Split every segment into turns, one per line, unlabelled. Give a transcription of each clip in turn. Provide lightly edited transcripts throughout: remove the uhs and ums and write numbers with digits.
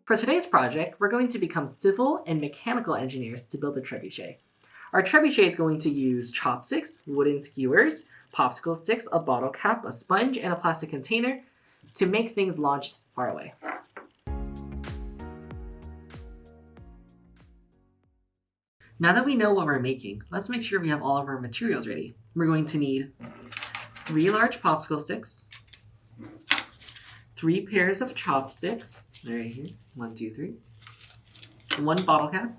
For today's project, we're going to become civil and mechanical engineers to build a trebuchet. Our trebuchet is going to use chopsticks, wooden skewers, popsicle sticks, a bottle cap, a sponge, and a plastic container to make things launch far away. Now that we know what we're making, let's make sure we have all of our materials ready. We're going to need 3 large popsicle sticks, 3 pairs of chopsticks, they're right here, 1, 2, 3, 1 bottle cap,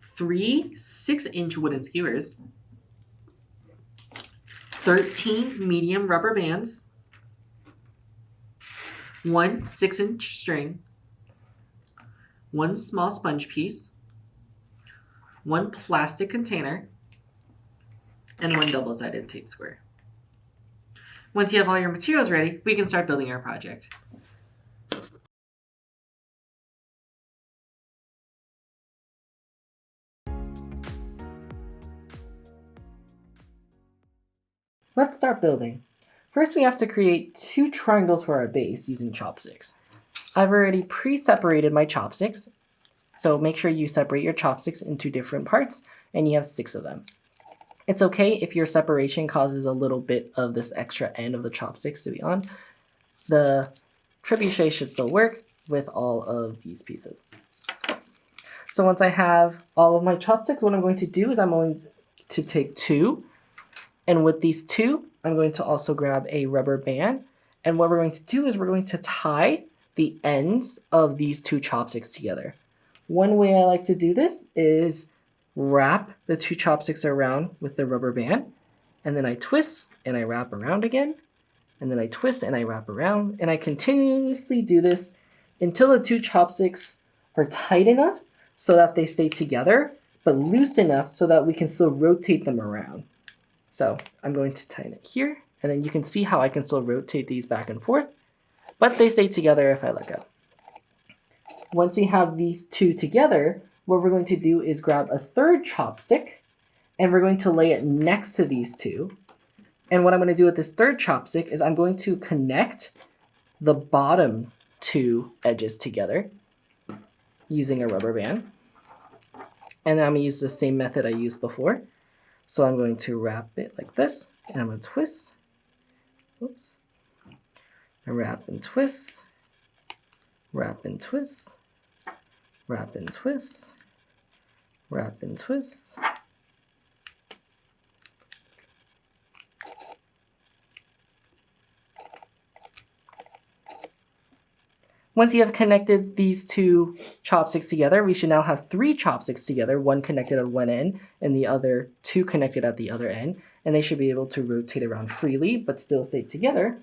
3 6-inch wooden skewers, 13 medium rubber bands, 1 6-inch string, 1 small sponge piece, 1 plastic container, and 1 double-sided tape square. Once you have all your materials ready, we can start building our project. Let's start building. First, we have to create 2 triangles for our base using chopsticks. I've already pre-separated my chopsticks, so make sure you separate your chopsticks into different parts, and you have 6 of them. It's okay if your separation causes a little bit of this extra end of the chopsticks to be on. The trebuchet should still work with all of these pieces. So once I have all of my chopsticks, what I'm going to do is I'm going to take 2, and with these 2, I'm going to also grab a rubber band, and what we're going to do is we're going to tie the ends of these 2 chopsticks together. One way I like to do this is wrap the 2 chopsticks around with the rubber band, and then I twist and I wrap around again, and then I twist and I wrap around, and I continuously do this until the 2 chopsticks are tight enough so that they stay together, but loose enough so that we can still rotate them around. So I'm going to tighten it here, and then you can see how I can still rotate these back and forth, but they stay together if I let go. Once we have these 2 together, what we're going to do is grab a 3rd chopstick, and we're going to lay it next to these 2. And what I'm going to do with this 3rd chopstick is I'm going to connect the bottom 2 edges together using a rubber band. And then I'm going to use the same method I used before. So I'm going to wrap it like this, and I'm going to twist. Oops. And wrap and twist. Wrap and twist. Wrap and twist. Wrap and twist. Once you have connected these 2 chopsticks together, we should now have 3 chopsticks together, 1 connected at one end and the other 2 connected at the other end, and they should be able to rotate around freely but still stay together.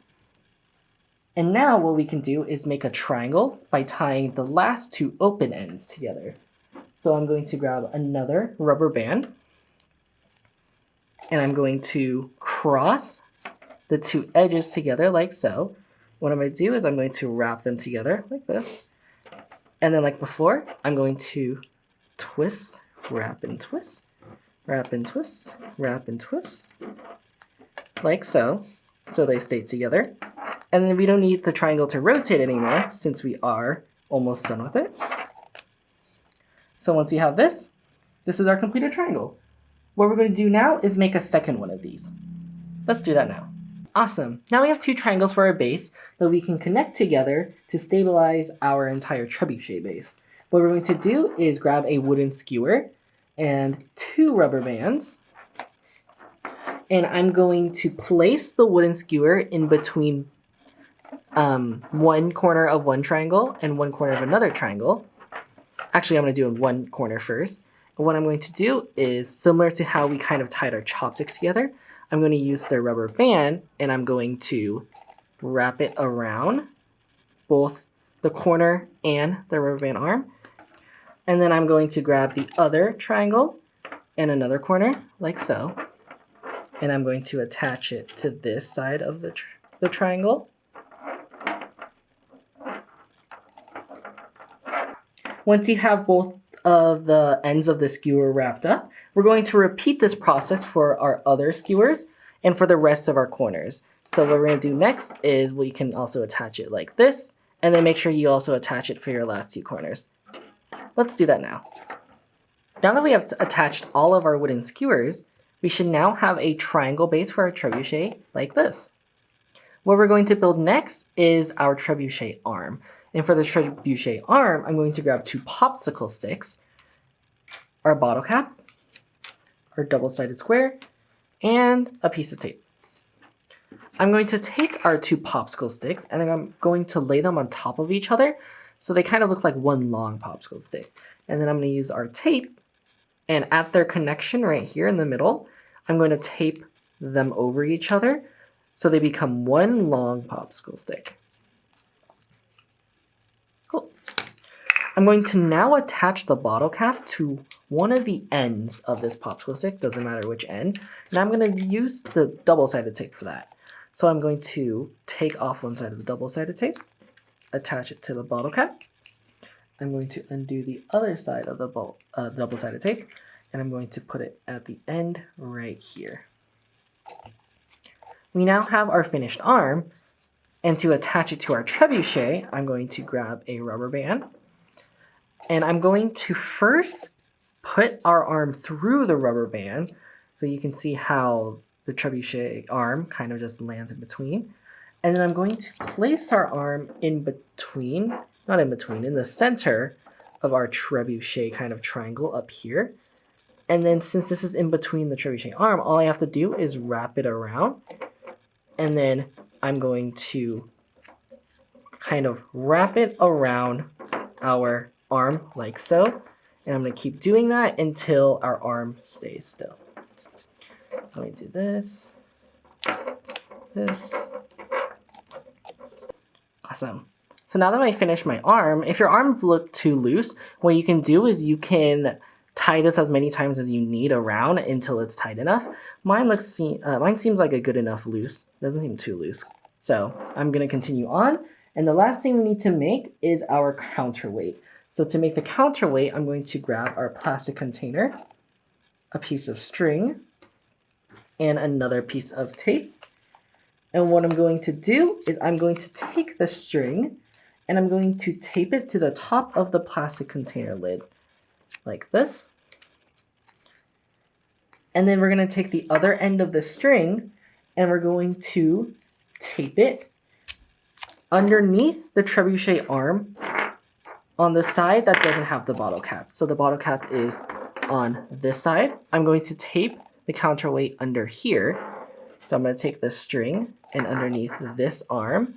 And now what we can do is make a triangle by tying the last 2 open ends together. So I'm going to grab another rubber band, and I'm going to cross the 2 edges together like so. What I'm going to do is I'm going to wrap them together like this. And then like before, I'm going to twist, wrap and twist, wrap and twist, wrap and twist, like so they stay together. And then we don't need the triangle to rotate anymore since we are almost done with it. So once you have this, this is our completed triangle. What we're going to do now is make a second one of these. Let's do that now. Awesome. Now we have 2 triangles for our base that we can connect together to stabilize our entire trebuchet base. What we're going to do is grab a wooden skewer and 2 rubber bands. And I'm going to place the wooden skewer in between one corner of one triangle and one corner of another triangle. Actually, I'm going to do in one corner first. And what I'm going to do is similar to how we kind of tied our chopsticks together. I'm going to use the rubber band, and I'm going to wrap it around both the corner and the rubber band arm. And then I'm going to grab the other triangle and another corner, like so. And I'm going to attach it to this side of the triangle. Once you have both of the ends of the skewer wrapped up, we're going to repeat this process for our other skewers and for the rest of our corners. So what we're going to do next is we can also attach it like this, And then make sure you also attach it for your last 2 corners. Let's do that now. Now that we have attached all of our wooden skewers, we should now have a triangle base for our trebuchet like this. What we're going to build next is our trebuchet arm. And for the trebuchet arm, I'm going to grab 2 popsicle sticks, our bottle cap, our double-sided square, and a piece of tape. I'm going to take our 2 popsicle sticks and I'm going to lay them on top of each other so they kind of look like one long popsicle stick. And then I'm going to use our tape, and at their connection right here in the middle, I'm going to tape them over each other so they become one long popsicle stick. Cool. I'm going to now attach the bottle cap to one of the ends of this popsicle stick, doesn't matter which end, and I'm going to use the double-sided tape for that. So I'm going to take off one side of the double-sided tape, attach it to the bottle cap. I'm going to undo the other side of the double-sided tape, and I'm going to put it at the end right here. We now have our finished arm, and to attach it to our trebuchet, I'm going to grab a rubber band, and I'm going to first put our arm through the rubber band so you can see how the trebuchet arm kind of just lands in between. And then I'm going to place our arm in between, not in between, in the center of our trebuchet kind of triangle up here. And then since this is in between the trebuchet arm, all I have to do is wrap it around. And then I'm going to kind of wrap it around our arm like so. And I'm going to keep doing that until our arm stays still. Let me do this. This. Awesome. So now that I finished my arm, if your arms look too loose, what you can do is you can tie this as many times as you need around until it's tight enough. Mine seems like a good enough loose. It doesn't seem too loose. So I'm going to continue on. And the last thing we need to make is our counterweight. So to make the counterweight, I'm going to grab our plastic container, a piece of string, and another piece of tape. And what I'm going to do is I'm going to take the string and I'm going to tape it to the top of the plastic container lid like this. And then we're going to take the other end of the string and we're going to tape it underneath the trebuchet arm on the side that doesn't have the bottle cap. So the bottle cap is on this side. I'm going to tape the counterweight under here. So I'm going to take the string and underneath this arm,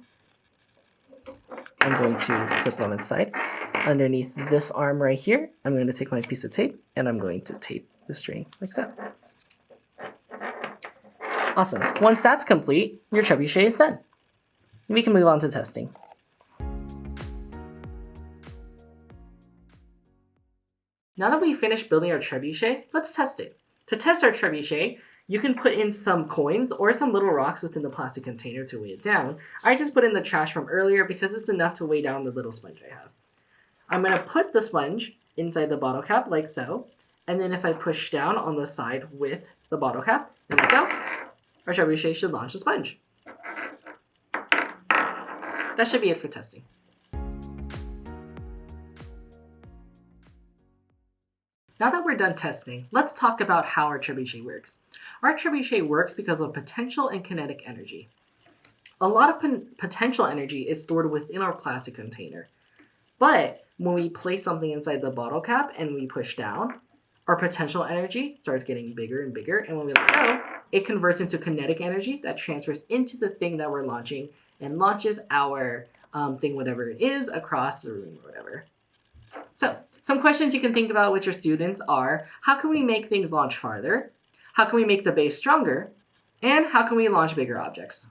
I'm going to flip it on its side. Underneath this arm right here, I'm going to take my piece of tape and I'm going to tape the string like so. Awesome. Once that's complete, your trebuchet is done. We can move on to testing. Now that we've finished building our trebuchet, let's test it. To test our trebuchet, you can put in some coins or some little rocks within the plastic container to weigh it down. I just put in the trash from earlier because it's enough to weigh down the little sponge I have. I'm going to put the sponge inside the bottle cap like so, and then if I push down on the side with the bottle cap, there we go, our trebuchet should launch the sponge. That should be it for testing. Now that we're done testing, let's talk about how our trebuchet works. Our trebuchet works because of potential and kinetic energy. A lot of potential energy is stored within our plastic container. But when we place something inside the bottle cap and we push down, our potential energy starts getting bigger and bigger. And when we let go, it converts into kinetic energy that transfers into the thing that we're launching and launches our thing, whatever it is, across the room or whatever. So, some questions you can think about with your students are, how can we make things launch farther? How can we make the base stronger? And how can we launch bigger objects?